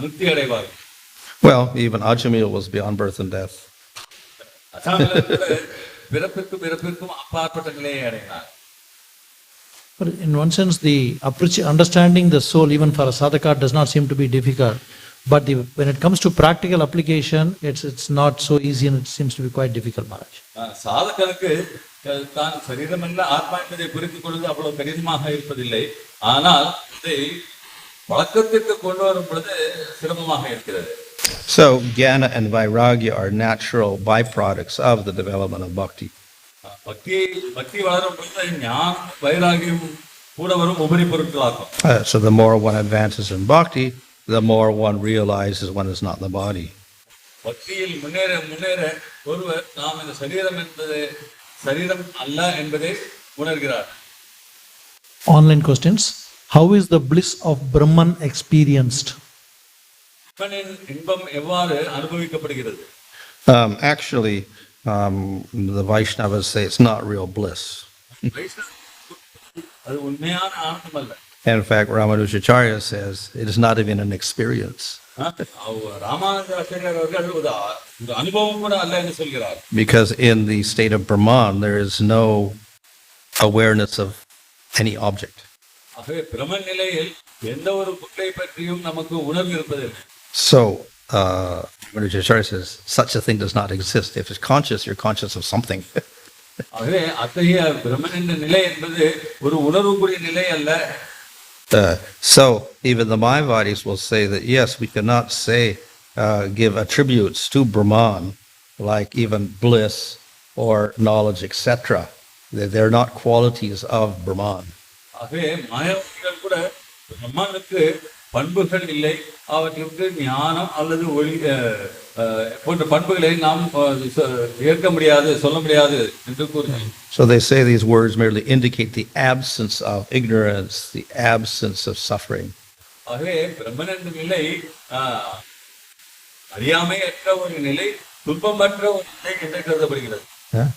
முக்தி அடைவார்கள். Well, even Ajamil was beyond birth and death. பிறப்பிற்கும் அப்பாற்பட்ட நிலையை அடைந்தார். But in one sense, the understanding the soul, even for a sadhaka, does not seem to be difficult. But when it comes to practical application, it's not so easy and it seems to be quite difficult, Maharaj. சாதகனுக்கு தான் சரீரம் அல்ல ஆத்மா என்பதை புரிந்து கொள்வது அவ்வளவு கடினமாக இருப்பதில்லை. ஆனால் இதை வழக்கத்திற்கு கொண்டு வரும் பொழுது சிரமமாக இருக்கிறது. So jnana and vairagya are natural byproducts of the development of bhakti. பக்தி வளரும் பொழுது ஞானம் வைராகியம் கூட வரும் உபரி பொருட்களாகும். So the more one advances in bhakti, the more one realizes one is not the body. பக்தியில் முன்னேற ஒருவர் நாம் இந்த சரீரம் அல்ல என்பதை உணர்கிறார். Online questions. How is the bliss of Brahman experienced? இன்பம் எவ்வாறு அனுபவிக்கப்படுகிறது? Actually, the Vaishnavas say it's not real bliss. அது உண்மையான ஆனந்தம் அல்ல. In fact, Ramanujacharya says it is not even an experience. Ramanujacharyar அவர்கள் ஒரு அனுபவம் கூட அல்ல என்று சொல்கிறார். Because in the state of Brahman, there is no awareness of any object. ஆகவே பிரம்மன் நிலையில் எந்த ஒரு பொருளை பற்றியும் நமக்கு உணர்வு இருப்பதில்லை. So, Ramanujacharya says such a thing does not exist. If it's conscious, you're conscious of something. ஆகவே அத்தகைய பிரம்மன் என்ற நிலை என்பது ஒரு உணர்வுக்குரிய நிலை அல்ல. So even the Mayavadis will say that yes, we cannot give attributes to Brahman like even bliss or knowledge, etc. They're not qualities of Brahman. ஆகவே மாயாவாதிகள் கூட பிரம்மனுக்கு பண்புகள் இல்லை, அவற்றிற்கு ஞானம் அல்லது ஒளி போன்ற பண்புகளை நாம் ஏற்க முடியாது, சொல்ல முடியாது என்று கூறுகிறார். So they say these words merely indicate the absence of ignorance, the absence of suffering. ஆகவே பிரம்மன் என்ற நிலை அறியாமையற்ற ஒரு நிலை, துன்பமற்ற ஒரு நிலை என்று கருதப்படுகிறது. Yeah.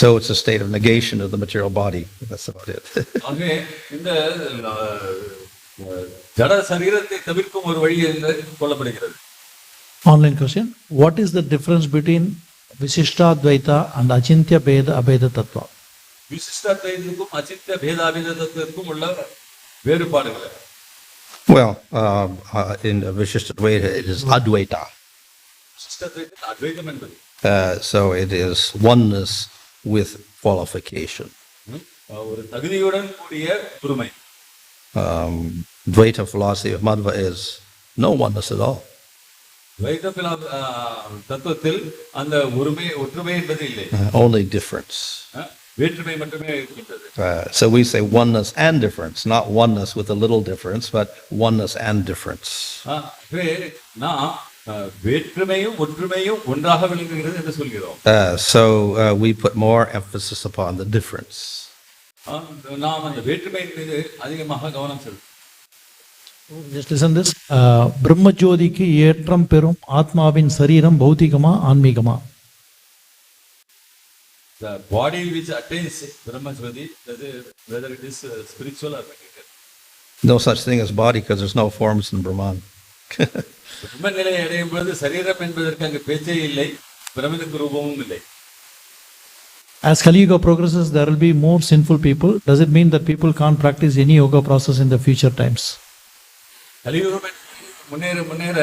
So it's a state of negation of the material body. That's about it. ஆகவே இந்த ஜட சரீரத்தை தவிர்க்கும் ஒரு வழி என்று கொள்ளப்படுகிறது. Online question. What is the difference between Visishtadvaita and Achintya Bheda Abheda Tattva? விசிஷ்டாத்வைதத்துக்கும் அச்சித்ய பேதாபேத தத்துவத்துக்கும் உள்ள வேறுபாடுகள். Well, in Vishishtadvaita, it is Advaita. விசிஷ்டாத்வைதத்தில் அத்வைதம் என்பது So it is oneness with qualification. ஒரு தகுதியுடன் கூடிய பொறுமை. Dvaita philosophy of Madhva is no oneness at all. துவைத தத்துவத்தில் அந்த ஒற்றுமை என்பது இல்லை, Only difference. வேற்றுமை மட்டுமே இருக்கின்றது. So we say oneness and difference, not oneness with a little difference, but oneness and difference. நான் வேற்றுமையும் ஒற்றுமையும் ஒன்றாக விளங்குகிறது என்று சொல்கிறோம். So we put more emphasis upon the difference. நாம் அந்த வேற்றுமையின் மீது அதிகமாக கவனம் செலுத்தும். Just listen this. Brahma Jyodhikku ஏற்றம் பெறும் ஆத்மாவின் சரீரம் பௌதிகமா ஆன்மீகமா? The body which attains Brahma Jyoti, whether it is spiritual or material. No such thing as body because there's no forms in Brahman. பிரம்ம நிலையை அடையும் பொழுது சரீரம் என்பதற்கு அங்கு பேச்சே இல்லை, பிரம்மனுக்கு ரூபமும் இல்லை. As Kali Yuga progresses, there will be more sinful people. Does it mean that people can't practice any yoga process in the future times? கலியுகம் முன்னேற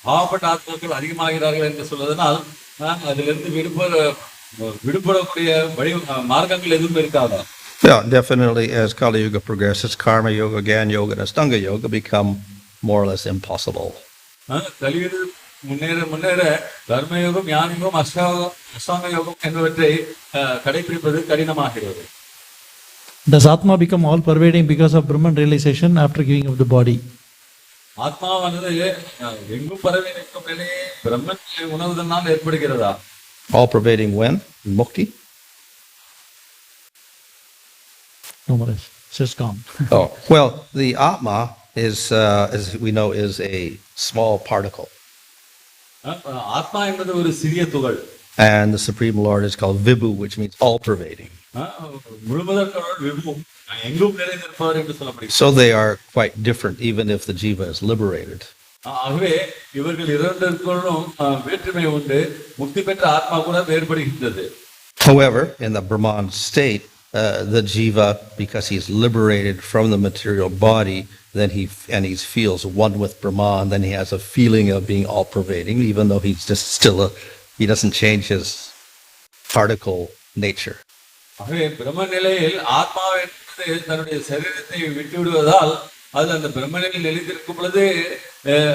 பாவப்பட்ட ஆத்மாக்கள் அதிகமாகிறார்கள் என்று சொல்வதனால் அதிலிருந்து விடுபடக்கூடிய வழி மார்க்கங்கள் எதுவும் இருக்காதா? Yeah, definitely as Kali Yuga progresses, Karma Yoga, Gyan Yoga, and Astanga Yoga become more or less impossible. கலியுகம் முன்னேற கர்மயோகம், ஞான யோகம், அஷ்டாங்க யோகம் என்பவற்றை கடைபிடிப்பது கடினமாகிறது. Does Atma become all pervading because of Brahman realization after giving up the body? ஆத்மாவானது எங்கும் பரவி நிற்கும் நிலையை பிரம்மன் உணர்வதனால் ஏற்படுகிறதா? All pervading when? Mukti? No more. It's just gone. Oh, well, the ātmā is, as we know, is a small particle. ஆத்மா என்பது ஒரு சிறிய துகள். And the Supreme Lord is called Vibhu, which means all pervading. முழுவதற்கான விபு, எங்கும் நிறைந்திருப்பவர் என்று சொல்லப்படுகிறது. So they are quite different, even if the jiva is liberated. ஆகவே இவர்கள் இரண்டிற்குள்ளும் வேற்றுமை உண்டு. முக்தி பெற்ற ஆத்மா கூட வேறுபடுகின்றது. However, in the Brahman state, the jiva, because he's liberated from the material body, then he feels one with Brahman, then he has a feeling of being all pervading, even though he's just still he doesn't change his particle nature. ஆகவே பிரம்ம நிலையில் ஆத்மா என்பது தன்னுடைய சரீரத்தை விட்டு விடுவதால் அது அந்த பிரம்ம நிலையில் நிலைத்திருக்கும் பொழுது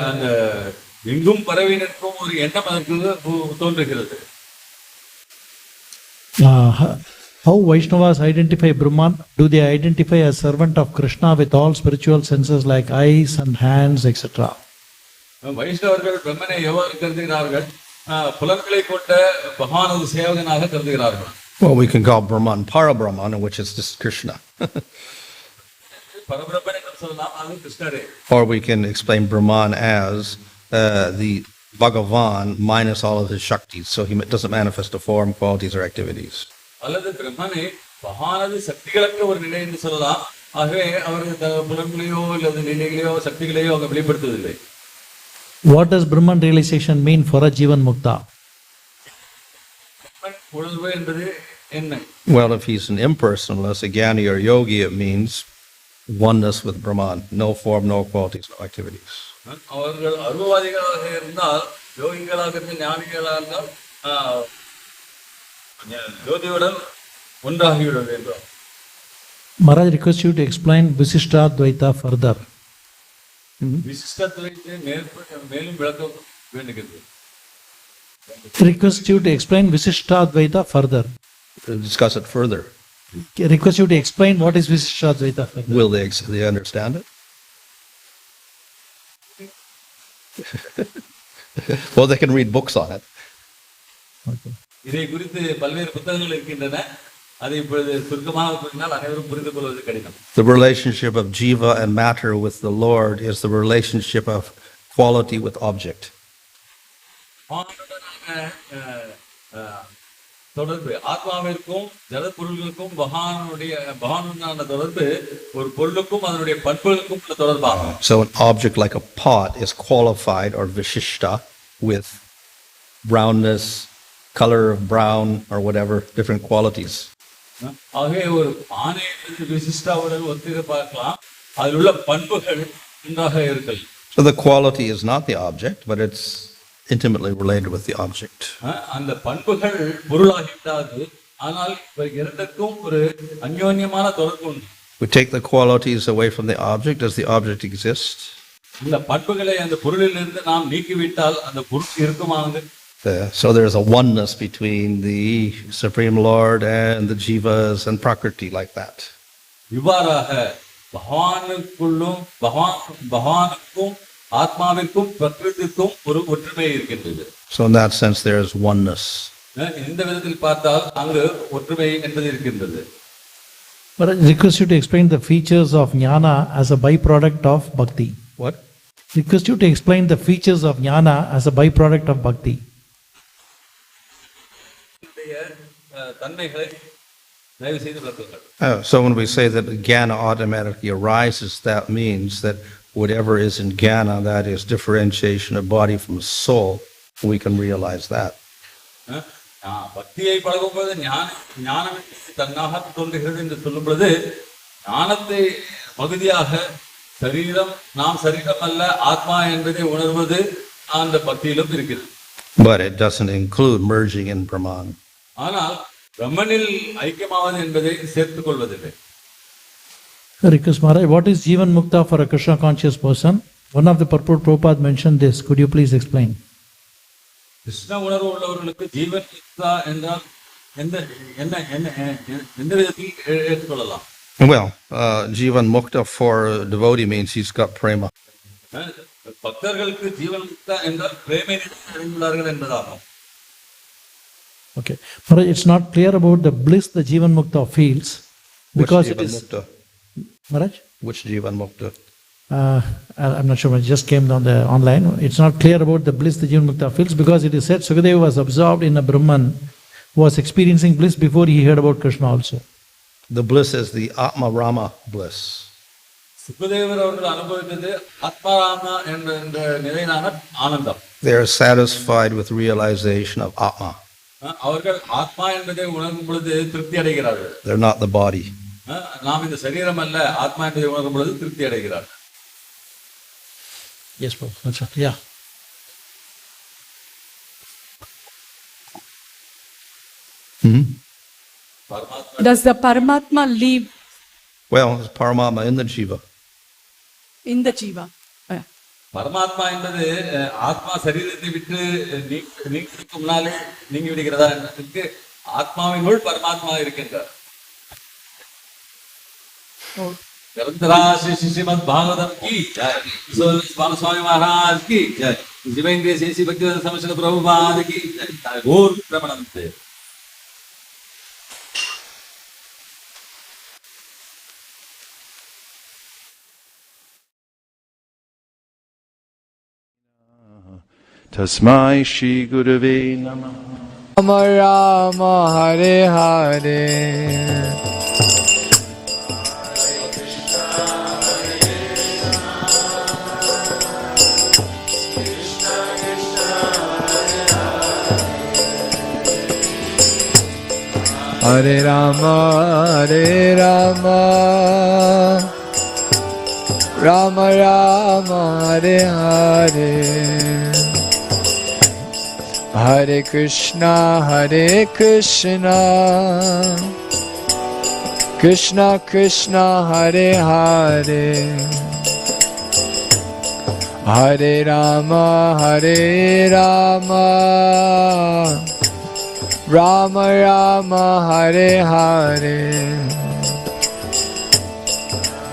அந்த எங்கும் பரவி நிற்கும் ஒரு எண்ணம் அதற்கு தோன்றுகிறது. How Vaishnavas identify Brahman? Do they identify as servant of Krishna with all spiritual senses like eyes and hands, etc.? வைஷ்ணவர்கள் பிரம்மனை எவ்வாறு கருதுகிறார்கள்? புலன்களை கொண்ட பகவானது சேவகனாக கருதுகிறார்கள். Well, we can call Brahman Para-Brahman, which is just Krishna. பரபிரம்மன் என்று சொல்லலாம், அது கிருஷ்ணரே. Or we can explain Brahman as the Bhagavan minus all of his Shaktis, so he doesn't manifest a form, qualities, or activities. அல்லது பிரம்மனை பகவானது சக்திகளற்ற ஒரு நிலை என்று சொல்லலாம். ஆகவே அவரது புலன்களையோ அல்லது நிலைகளையோ சக்திகளையோ அவங்க வெளிப்படுத்துவதில்லை. What does Brahman realization mean for a Jivan Mukta? உணர்வு என்பது என்ன? Well, if he's an impersonalist, a jnani or yogi, it means oneness with Brahman, no form, no qualities, no activities. அவர்கள் அருவவாதிகளாக இருந்தால், யோகிகளாக இருந்து ஞானிகளாக இருந்தால் ஜோதியுடன் ஒன்றாகிவிட வேண்டும். Maharaj requests you to explain Visishtadvaita further. விசிஷ்டாத்வைத்தை மேலும் விளக்க வேண்டுகிறது. Request you to explain Visishtadvaita further. We'll discuss it further. Request you to explain what is Visishtadvaita further. Will they understand it? Well, they can read books on it. Okay. இதை குறித்து பல்வேறு புத்தகங்கள் இருக்கின்றன. அதை இப்பொழுது சுருக்கமாக கூறினால் அனைவரும் புரிந்து கொள்வது கடினம். The relationship of jiva and matter with the Lord is the relationship of quality with object. தொடர்பு ஆத்மாவிற்கும் ஜட பொருள்களுக்கும் பகவானுடைய தொடர்பு ஒரு பொருளுக்கும் அதனுடைய பண்புகளுக்கும் உள்ள தொடர்பாகும். So an object like a pot is qualified or vishishta with brownness, color of brown or whatever, different qualities. ஆகவே ஒரு பானை என்பது விசிஷ்டாவுடன் ஒத்திக பார்க்கலாம், அதில் உள்ள பண்புகள் நன்றாக இருக்கலாம். So the quality is not the object, but it's intimately related with the object. அந்த பண்புகள் பொருளாகிவிடாது, ஆனால் இரண்டுக்கும் ஒரு அந்யோன்யமான தொடர்பு உண்டு. We take the qualities away from the object. Does the object exist? இந்த பண்புகளை அந்த பொருளிலிருந்து நாம் நீக்கிவிட்டால் அந்த பொருள் இருக்குமானது? So there's a oneness between the Supreme Lord and the jivas and prakriti like that. இவ்வாறாக பகவானுக்கும் ஆத்மாவிற்கும் பிரகிருதிக்கும் ஒரு ஒற்றுமை இருக்கின்றது. So in that sense there is oneness. இந்த விதத்தில் பார்த்தால் அங்கு ஒற்றுமை என்பது இருக்கின்றது. But I request you to explain the features of jnana as a byproduct of bhakti. What? Request you to explain the features of jnana as a byproduct of bhakti. So when we say that jnana automatically arises, that means that whatever is in jnana, that is differentiation of body from soul, we can realize that. பக்தியை பழகும்போது ஞானம் தன்னாக தோன்றுகிறது என்று சொல்லும் பொழுது ஞானத்தை பகுதியாக சரீரம் நாம் சரீரம் அல்ல ஆத்மா என்பதை உணர்வது அந்த பக்தியிலும் இருக்கிறது. But it doesn't include merging in Brahman. ஆனால் பிரம்மனில் ஐக்கியமாவது என்பதை சேர்த்துக் கொள்வதில்லை. Request Maharaj, what is Jivan Mukta for a Krishna conscious person? One of the purport Prabhupada mentioned this. Could you please explain? Krishna உணர்வு உள்ளவர்களுக்கு ஜீவன் முக்தா என்றால் எந்த விதத்தில் ஏற்றுக்கொள்ளலாம்? Well, Jivan Mukta for a devotee means he's got prema. பக்தர்களுக்கு ஜீவன் முக்தா என்றால் பிரேமை அடைந்துள்ளார்கள் என்பதாகும். Okay. Maharaj, it's not clear about the bliss the Jivan Mukta feels because Which it is... Mukta? Maharaj? Which Jivan Mukta? I'm not sure, it just came down the online. It's not clear about the bliss the Jivan Mukta feels because it is said Sukadeva was absorbed in a Brahman who was experiencing bliss before he heard about Krishna also. The bliss is the ātmā rāma bliss. சுகதேவர் அவர்கள் அனுபவித்தது ஆத்மாராமா என்ற நிலையிலான ஆனந்தம். They are satisfied with realization of ātmā. அவர்கள் ஆத்மா என்பதை உணரும் பொழுது திருப்தி அடைகிறார்கள். They're not the body. நாம் இந்த சரீரம் அல்ல ஆத்மா என்பதை உணரும் பொழுது திருப்தி அடைகிறார்கள். Yes, Prabhu. That's right. Yeah. Does the Paramatma live Well, it's Paramatma in the jiva. in the Jiva? Yeah. பரமாத்மா என்பது ஆத்மா சரீரத்தை விட்டு நீக்கிறதுக்கு முன்னாலே நீங்கி விடுகிறதா என்பதற்கு ஆத்மாவினுள் பரமாத்மா இருக்கின்றார். Srimad Bhagavatam ki jai. Swami Maharaj ki jai. Divine Sesi Bhaktivedanta Samashana Prabhupada ki jai. Gaur Pramanante. Tasmai Shri Gurave Namah. Rama Rama Hare Hare Hare Rama Hare Rama Rama Rama Hare Hare Hare Krishna Krishna Krishna Hare Hare Hare Rama Rama Rama Hare Hare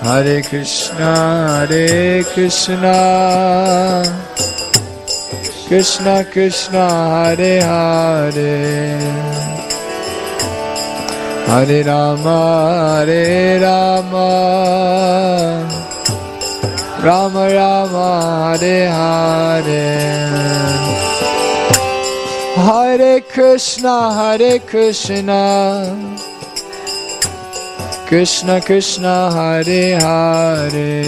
Hare Krishna Krishna Krishna Hare Hare Hare Rama, Hare Rama, Rama Rama, Hare Hare. Hare Krishna, Krishna Krishna, Hare Hare,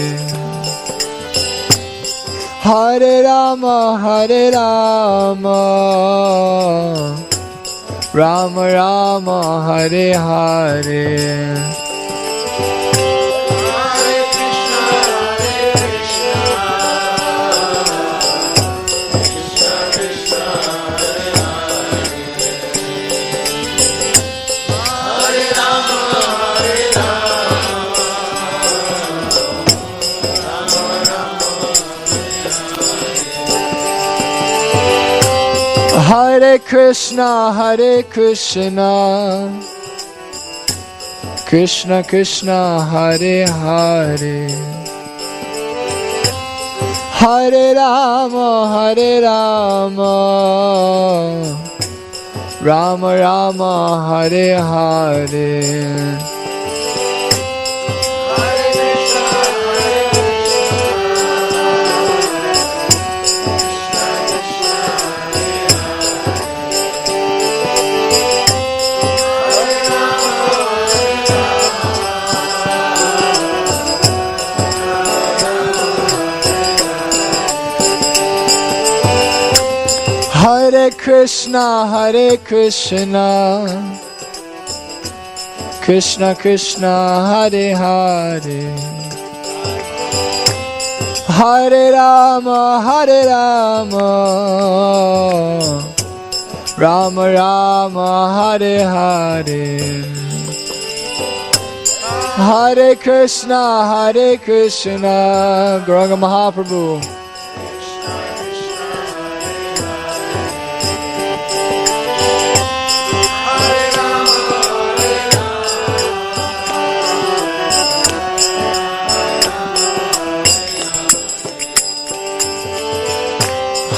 Hare Rama, Rama Rama, Hare Hare. Hare Krishna, Krishna Krishna, Hare Hare, Hare Rama, Rama Rama, Hare Hare. Hare Krishna, Krishna Krishna, Hare Hare, Hare Rama, Rama Rama, Hare Hare. Hare Krishna, Gauranga Mahaprabhu.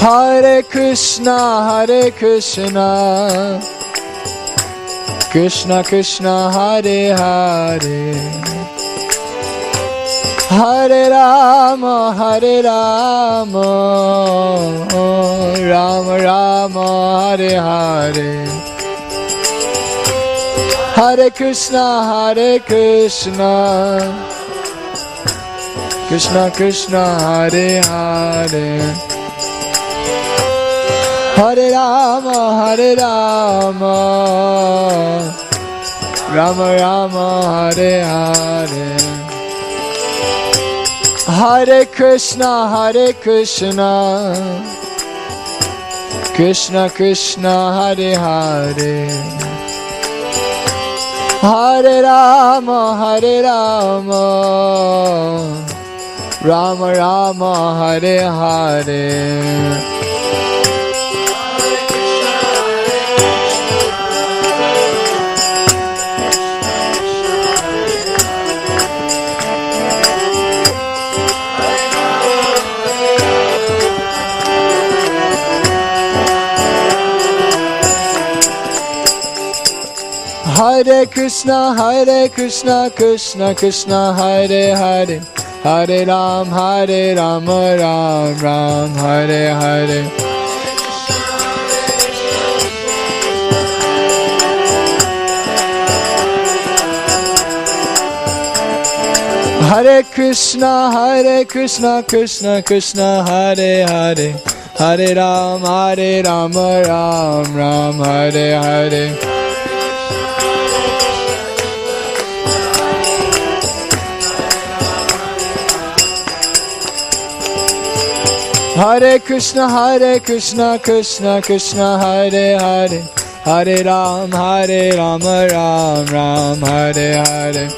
Hare Krishna, Krishna Krishna, Hare Hare, Hare Rama, Rama Rama, Hare Hare. Hare Krishna, Krishna Krishna, Hare Hare, Hare Rama, Rama Rama, Hare Hare. Hare Krishna, Krishna Krishna, Hare Hare, Hare Rama, Rama Rama, Hare Hare. Hare Krishna, Krishna Krishna, Hare Hare, Hare Ram, Ram Ram, Hare Hare. Hare Krishna, Krishna Krishna, Hare Hare, Hare Ram, Ram Ram, Hare Hare. Hare Krishna, Krishna Krishna, Hare Hare, Hare Ram, Ram Ram, Hare Hare.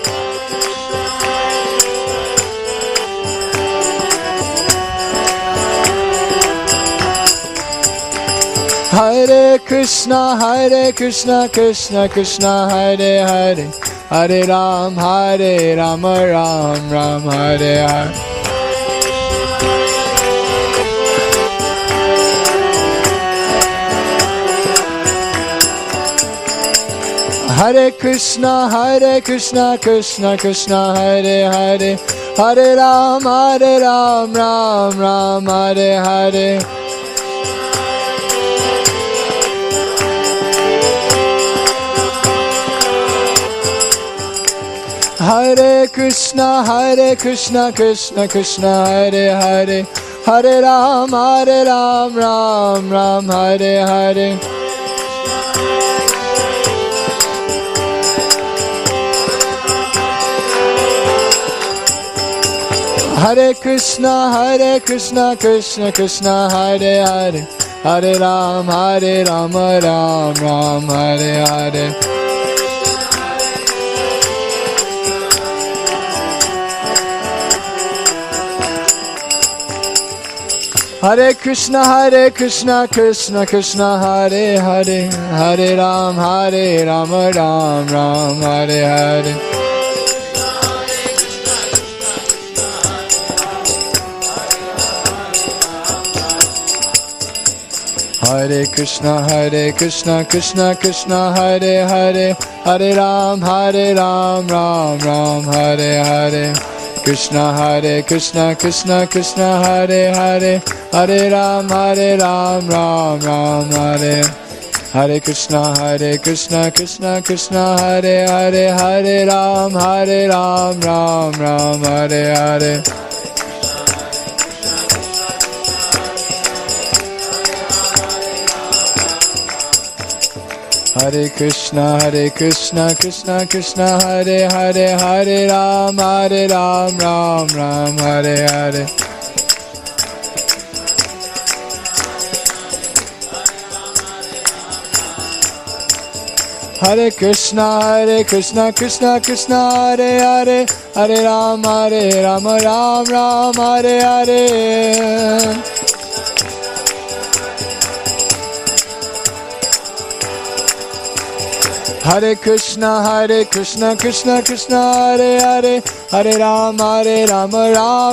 Hare Krishna, Krishna Krishna, Hare Hare, Hare Ram, Ram Ram, Hare Hare. Hare Krishna, Krishna Krishna, Hare Hare, Hare Ram, Ram Ram, Hare Hare. Hare Krishna, Krishna Krishna, Hare Hare, Hare Ram, Ram Ram, Hare Hare. Hare Krishna, Krishna Krishna, Hare Hare, Hare Ram, Ram Ram, Hare Hare. Hare Krishna, Krishna Krishna, Hare Hare, Hare Ram, Ram Ram, Hare Hare. Hare Krishna, Krishna Krishna, Hare Hare, Hare Ram, Ram Ram, Hare Hare. Krishna, Krishna Krishna, Hare Hare, Hare Ram, Ram Ram, Hare. Hare Krishna, Krishna Krishna, Hare Hare, Hare Ram, Ram Hare Hare. Hare Krishna, Krishna Krishna, Hare Hare, Hare Ram, Ram Hare Hare. Hare Krishna, Krishna Krishna, Hare Hare, Hare Ram, Ram Hare Hare. Hare Krishna, Krishna Krishna, Hare Hare, Hare Ram,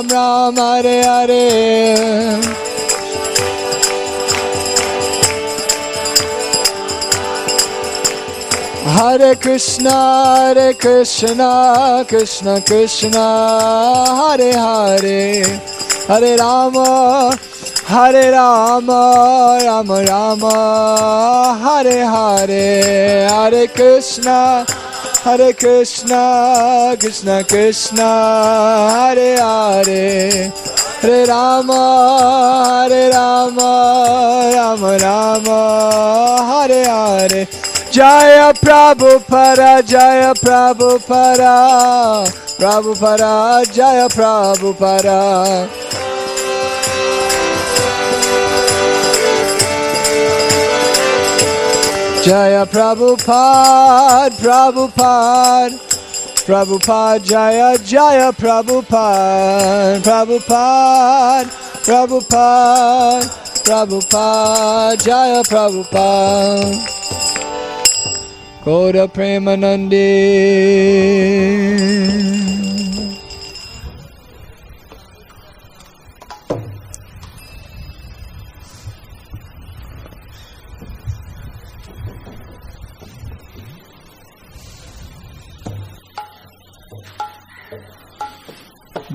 Ram Hare Hare. Hare Krishna, Krishna Krishna, Hare Hare, Hare Rama, Rama, Hare Hare. Hare Krishna, Krishna Krishna, Hare Hare, Hare Rama, Rama, Hare Hare. Jaya Prabhupada, Jaya Prabhupada, Prabhupada, Jaya Prabhupada. Jaya Prabhupada, Prabhupada, Prabhupada, Jaya Jaya Prabhupada, Prabhupada, Prabhupada, Prabhupada, Jaya Prabhupada. Gaura Premanande.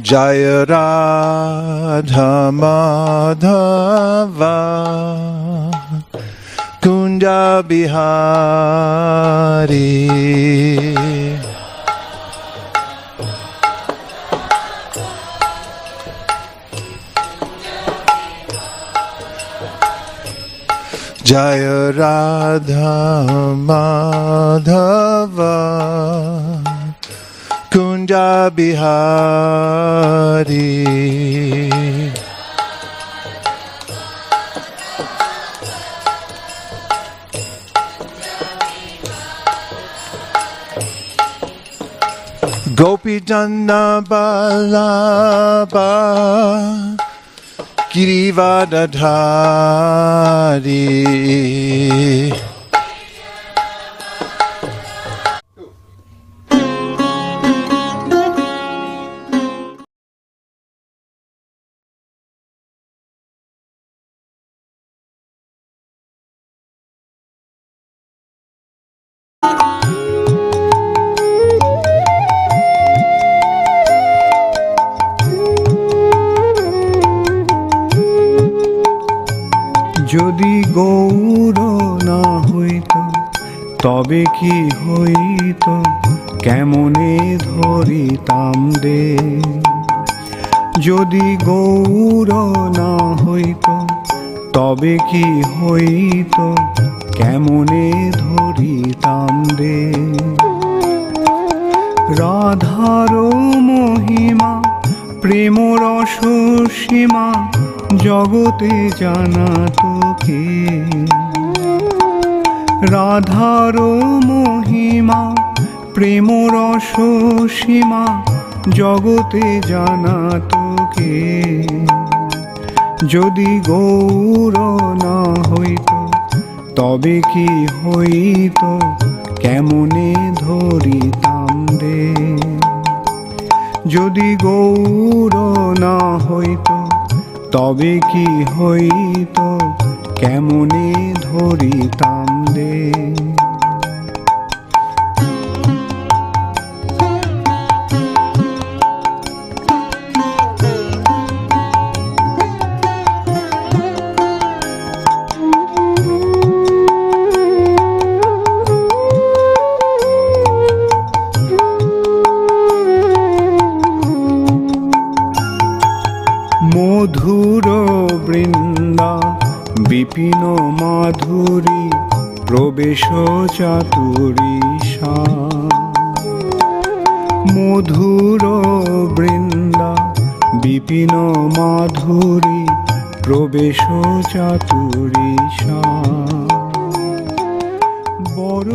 Jaya Radha Madhava Kunda Bihari. Jaya Radha Madhava Kunda Bihari. Gopi Dana Balaba Girivadadhari. যদি গৌর না হইত তবে কি হইত, কেমনে ধরিতাম দে। যদি গৌর না হইত তবে কি হইত, কেমনে ধরিতাম দে। রাধার মহিমা প্রেম রস সীমা জগতে জানাত কে। রাধার মহিমা প্রেম রস সীমা জগতে জানাত কে। যদি গৌর না হইত তবে কি হইত, কেমনে ধরিতাম দে। যদি গৌর না হইত তবে কি হইত, কেমনে ধরিতাম দে। মধুর বৃন্দা বিপিন মাধুরী প্রবেশ চাতুরীশা। মধুর বৃন্দা বিপিন মাধুরী প্রবেশ চাতুরীশা। বড়